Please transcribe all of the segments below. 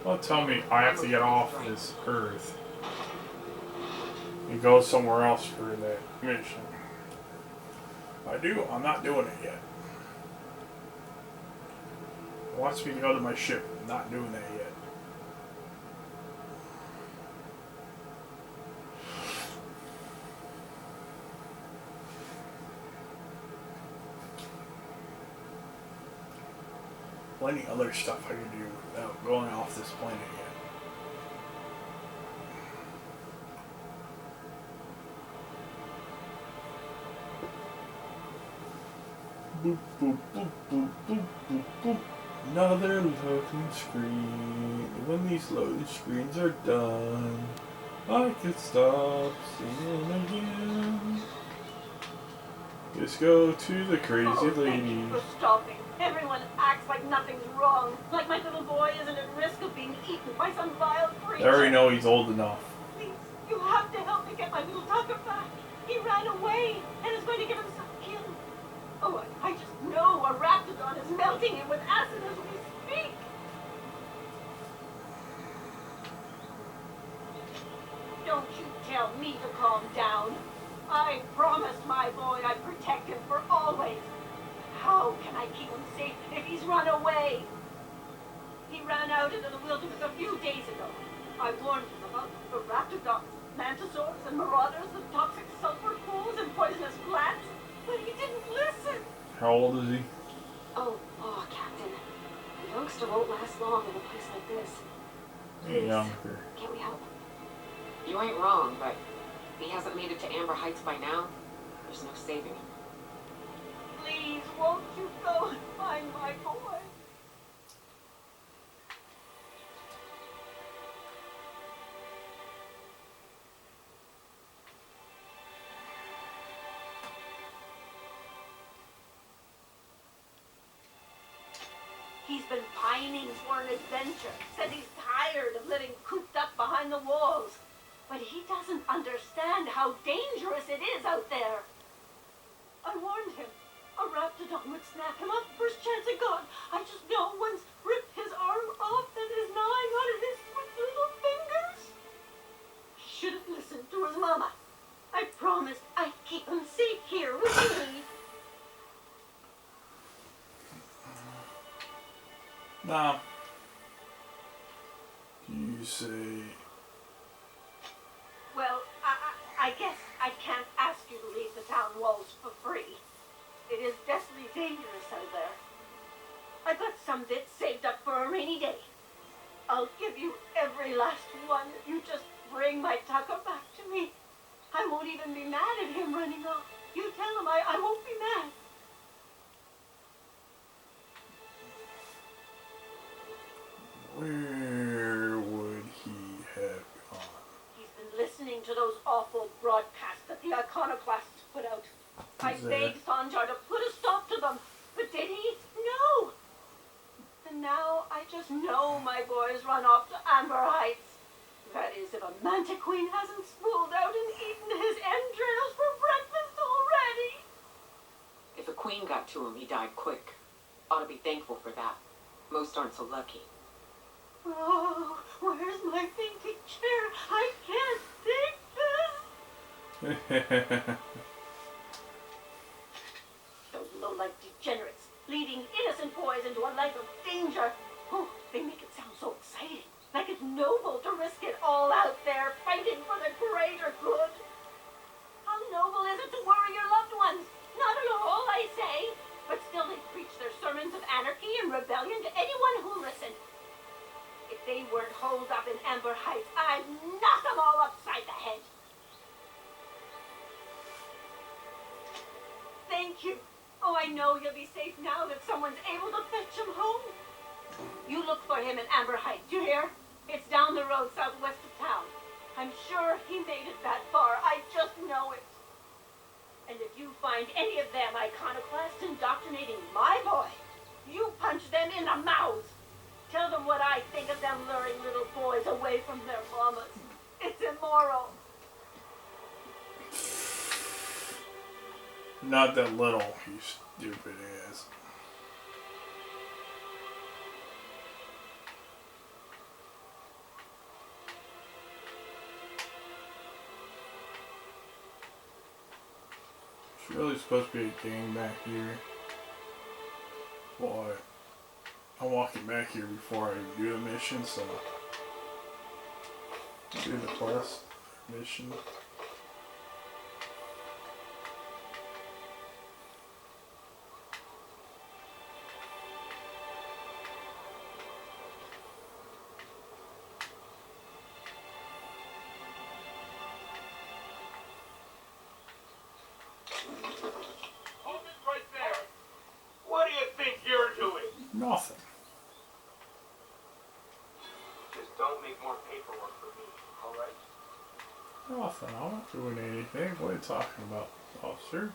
Don't tell me I have to get off this earth and go somewhere else for that mission. If I do, I'm not doing it yet. It wants me to go to my ship. I'm not doing that yet. Plenty other stuff I can do without going off this planet yet. Boop, boop, boop, boop, boop, boop, boop. Another loading screen. When these loading screens are done, I could stop singing again. Just go to the crazy lady. Thank you for stopping. Everyone acts like nothing's wrong. Like my little boy isn't at risk of being eaten by some vile creature. I already know he's old enough. Please, you have to help me get my little Tucker back. He ran away and is going to get himself killed. Oh, I just know a raptidon is melting him with acid as we speak. Don't you tell me to calm down. I promised my boy I'd protect him for always. How can I keep him safe if he's run away? He ran out into the wilderness a few days ago. I warned him about the raptidons, mantisaurs, and marauders, the toxic sulfur pools, and poisonous plants, but he didn't listen. How old is he? Oh, Captain. A youngster won't last long in a place like this. Please, younger. Can't we help? You ain't wrong, but if he hasn't made it to Amber Heights by now, there's no saving him. Please, won't you go and find my boy? He's been pining for an adventure. Said he's tired of living cooped up behind the walls. But he doesn't understand how dangerous it is out there. I warned him. A raptidon would snap him up first chance it got. I just know one's ripped his arm off and is gnawing on his swift little fingers. Should have listened to his mama. I promised I'd keep him safe here with me. Now, you say... Well, I guess I can't ask you to leave the town walls for free. It is deathly dangerous out there. I got some bits saved up for a rainy day. I'll give you every last one if you just bring my Tucker back to me. I won't even be mad at him running off. You tell him I won't be mad. Where would he have gone? He's been listening to those awful broadcasts that the iconoclasts put out. I begged Sanjar to put a stop to them, but did he? No! And now I just know my boy's run off to Amber Heights. That is, if a manta queen hasn't spooled out and eaten his entrails for breakfast already. If a queen got to him, he died quick. Ought to be thankful for that. Most aren't so lucky. Oh, where's my thinking chair? I can't think this. Those low-life degenerates, leading innocent boys into a life of danger. Oh, they make it sound so exciting. Like it's noble to risk it all out there, fighting for the greater good. How noble is it to worry your loved ones? Not at all, I say. But still they preach their sermons of anarchy and rebellion to anyone who listened. If they weren't holed up in Amber Heights, I'd knock them all upside the head. Thank you. Oh, I know he'll be safe now that someone's able to fetch him home. You look for him in Amber Heights, you hear? It's down the road southwest of town. I'm sure he made it that far. I just know it. And if you find any of them iconoclasts indoctrinating my boy, you punch them in the mouth. Tell them what I think of them luring little boys away from their mamas. It's immoral. Not that little, you stupid ass. It's really supposed to be a game back here. But I'm walking back here before I do a mission, so do the quest mission. Hold it right there. What do you think you're doing? Nothing. Just don't make more paperwork for me, alright? Nothing. I'm not doing anything. What are you talking about, officer?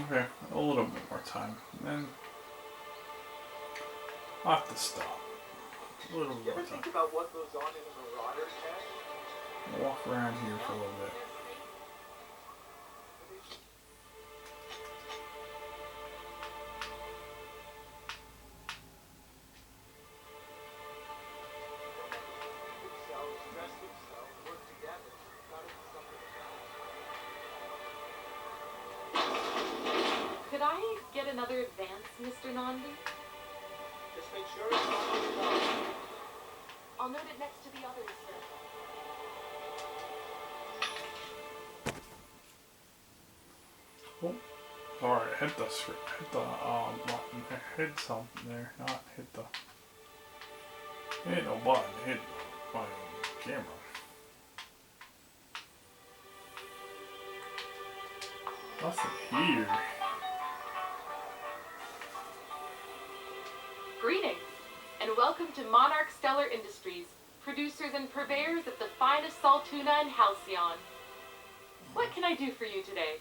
Okay, a little bit more time. And then I'll have to stop. A little You bit ever more time. think about what goes on in a marauder's head? Walk around here for a little bit. Themselves, dress themselves, work together. Gotta be something about it. Could I get another advance, Mr. Nandi? Just make sure it's not on your dog. I'll note it next to the others, sir. Oh, alright, hit the button. Hit something there, not hit the. Ain't no button, hit the camera. Nothing here. Greetings, and welcome to Monarch Stellar Industries, producers and purveyors of the finest salt tuna and halcyon. What can I do for you today?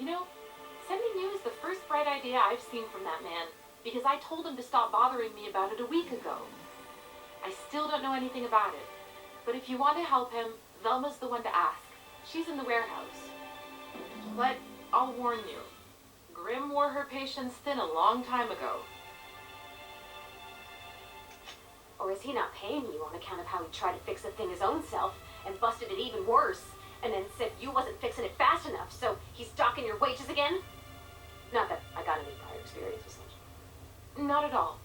You know, sending you is the first bright idea I've seen from that man, because I told him to stop bothering me about it a week ago. I still don't know anything about it, but if you want to help him, Velma's the one to ask. She's in the warehouse. But I'll warn you, Grimm wore her patience thin a long time ago. Or is he not paying you on account of how he tried to fix the thing his own self and busted it even worse, and then said you wasn't fixing it fast enough, so he's docking your wages again? Not that I got any prior experience with such. Not at all.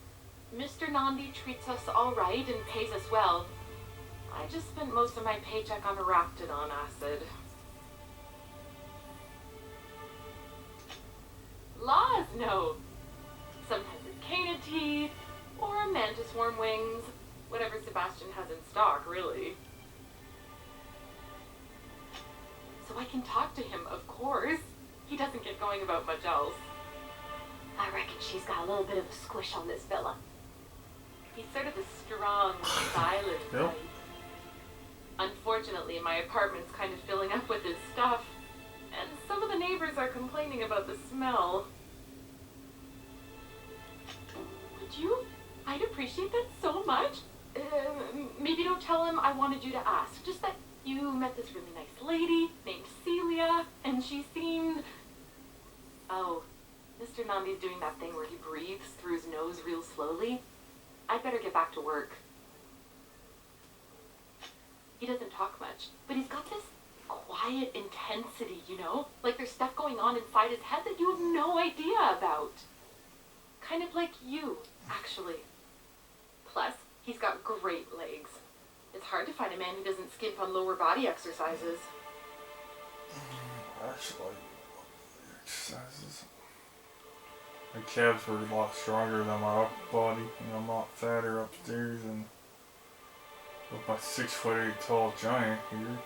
Mr. Nandi treats us all right and pays us well. I just spent most of my paycheck on Raptidon acid. Laws, no. Sometimes it's canid teeth, or mantis worm wings. Whatever Sebastian has in stock, really. So I can talk to him, of course. He doesn't get going about much else. I reckon she's got a little bit of a squish on this fella. He's sort of a strong, silent Yep. type. Unfortunately, my apartment's kind of filling up with his stuff, and some of the neighbors are complaining about the smell. Would you? I'd appreciate that so much. Maybe don't tell him I wanted you to ask. Just that you met this really nice lady named Celia, and she seemed... Oh, Mr. Nandi's doing that thing where he breathes through his nose real slowly. I'd better get back to work. He doesn't talk much, but he's got this quiet intensity, you know? Like there's stuff going on inside his head that you have no idea about. Kind of like you, actually. Plus, he's got great legs. It's hard to find a man who doesn't skimp on lower body exercises. Actually, exercises. My calves were a lot stronger than my upper body, and I'm a lot fatter upstairs, and with my 6'8" tall giant here.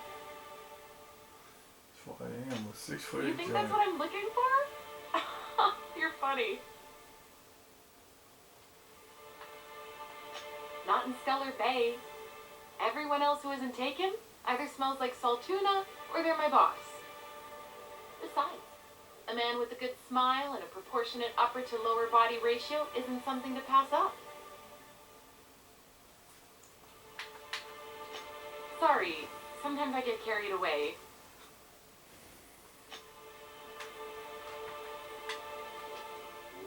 That's what I am, a 6'8" You think giant. that's what I'm looking for? You're funny. Not in Stellar Bay. Everyone else who isn't taken either smells like salt tuna or they're my boss. Besides, a man with a good smile and a proportionate upper to lower body ratio isn't something to pass up. Sorry, sometimes I get carried away.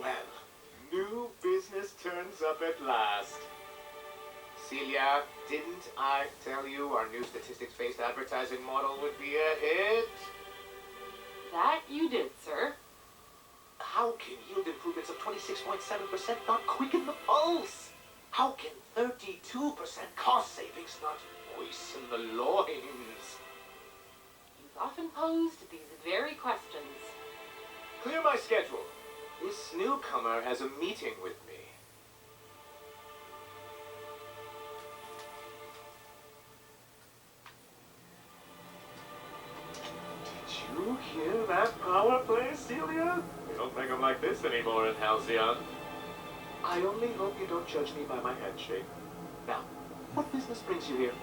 Well, new business turns up at last. Celia, didn't I tell you our new statistics-based advertising model would be a hit? That you did, sir. How can yield improvements of 26.7% not quicken the pulse? How can 32% cost savings not moisten the loins? You've often posed these very questions. Clear my schedule. This newcomer has a meeting with me. Did you hear that power play, Celia? We don't make them like this anymore in Halcyon. I only hope you don't judge me by my handshake. Now, what business brings you here?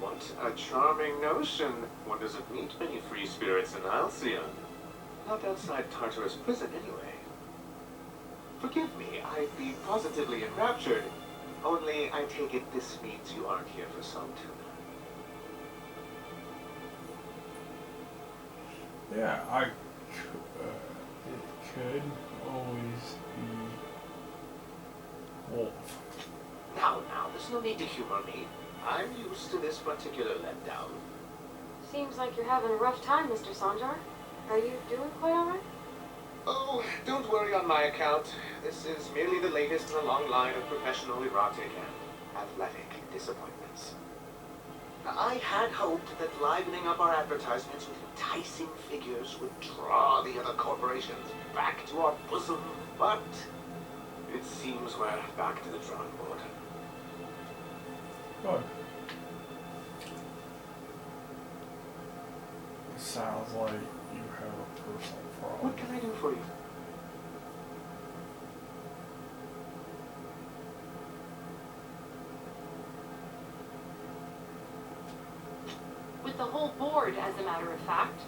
What a charming notion. One doesn't meet many free spirits in Halcyon. Not outside Tartarus prison, anyway. Forgive me, I'd be positively enraptured. Only, I take it this means you aren't here for some tuna. Yeah, it could always be Wolf. Now, there's no need to humor me. I'm used to this particular letdown. Seems like you're having a rough time, Mr. Sanjar. Are you doing quite all right? Oh, don't worry on my account. This is merely the latest in a long line of professional erotic and athletic disappointments. I had hoped that livening up our advertisements with enticing figures would draw the other corporations back to our bosom, but it seems we're back to the drawing board. Good. It sounds like you have a personal problem. What can I do for you? With the whole board, as a matter of fact.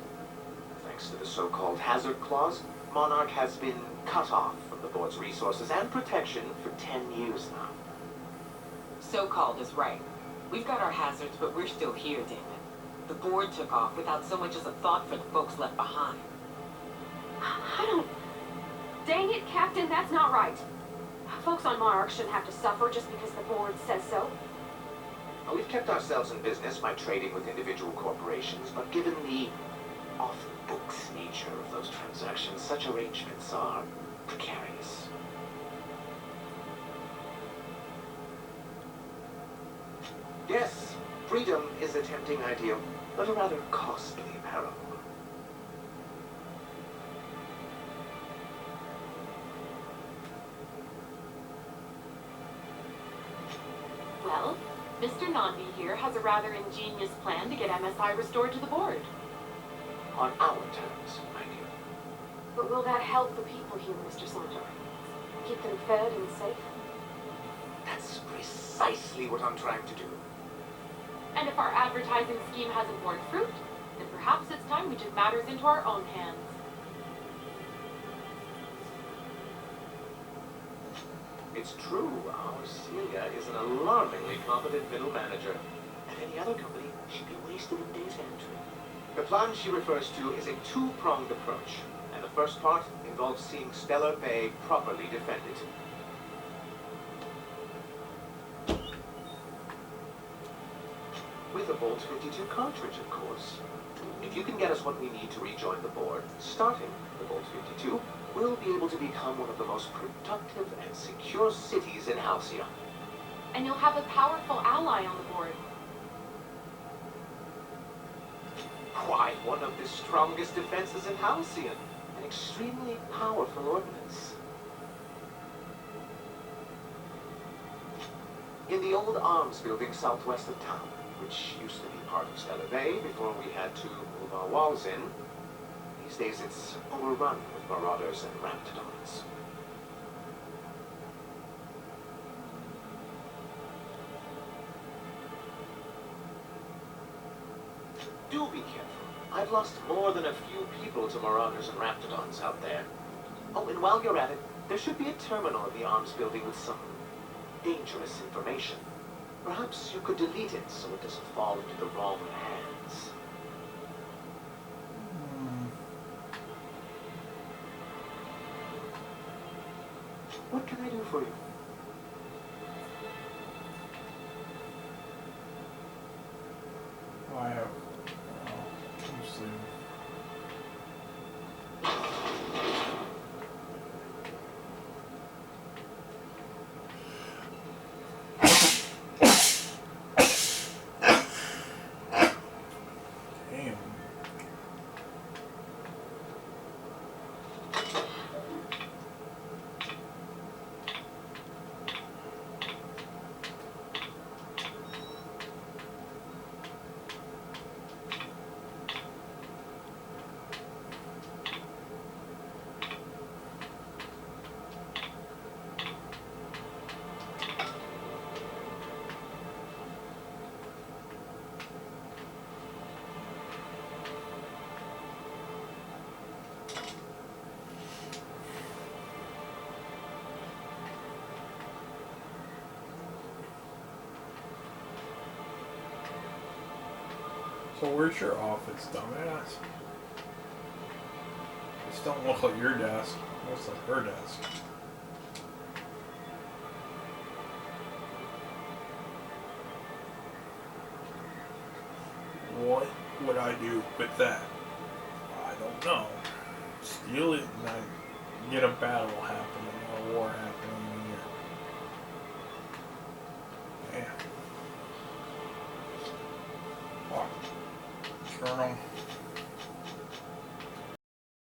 Thanks to the so-called hazard clause, Monarch has been cut off from the board's resources and protection for 10 years now. So-called is right. We've got our hazards, but we're still here, damn it. The board took off without so much as a thought for the folks left behind. I don't... Dang it, Captain, that's not right. Folks on Monarch shouldn't have to suffer just because the board says so. We've kept ourselves in business by trading with individual corporations, but given the off-the-books nature of those transactions, such arrangements are precarious. Yes, freedom is a tempting ideal, but a rather costly peril. Well, Mr. Nandi here has a rather ingenious plan to get MSI restored to the board. On our terms, mind you. But will that help the people here, Mr. Sanjar? Keep them fed and safe? That's precisely what I'm trying to do. And if our advertising scheme hasn't borne fruit, then perhaps it's time we took matters into our own hands. It's true, our Celia is an alarmingly competent middle manager. At any other company, she'd be wasted in data entry. The plan she refers to is a two-pronged approach, and the first part involves seeing Stellar Bay properly defended. With a Bolt 52 cartridge, of course. If you can get us what we need to rejoin the board, starting the Bolt 52, we'll be able to become one of the most productive and secure cities in Halcyon. And you'll have a powerful ally on the board. Why, one of the strongest defenses in Halcyon. An extremely powerful ordinance. In the old arms building southwest of town, which used to be part of Stellar Bay before we had to move our walls in, these days it's overrun with marauders and raptidons. I've lost more than a few people to Marauders and Raptidons out there. Oh, and while you're at it, there should be a terminal in the arms building with some dangerous information. Perhaps you could delete it so it doesn't fall into the wrong hands. What can I do for you? I have. Let's see. Damn. So where's your office, dumbass? This don't look like your desk. It looks like her desk. What would I do with that? I don't know. Steal it and I get a battle happening, a war happening here. Damn. What? Colonel.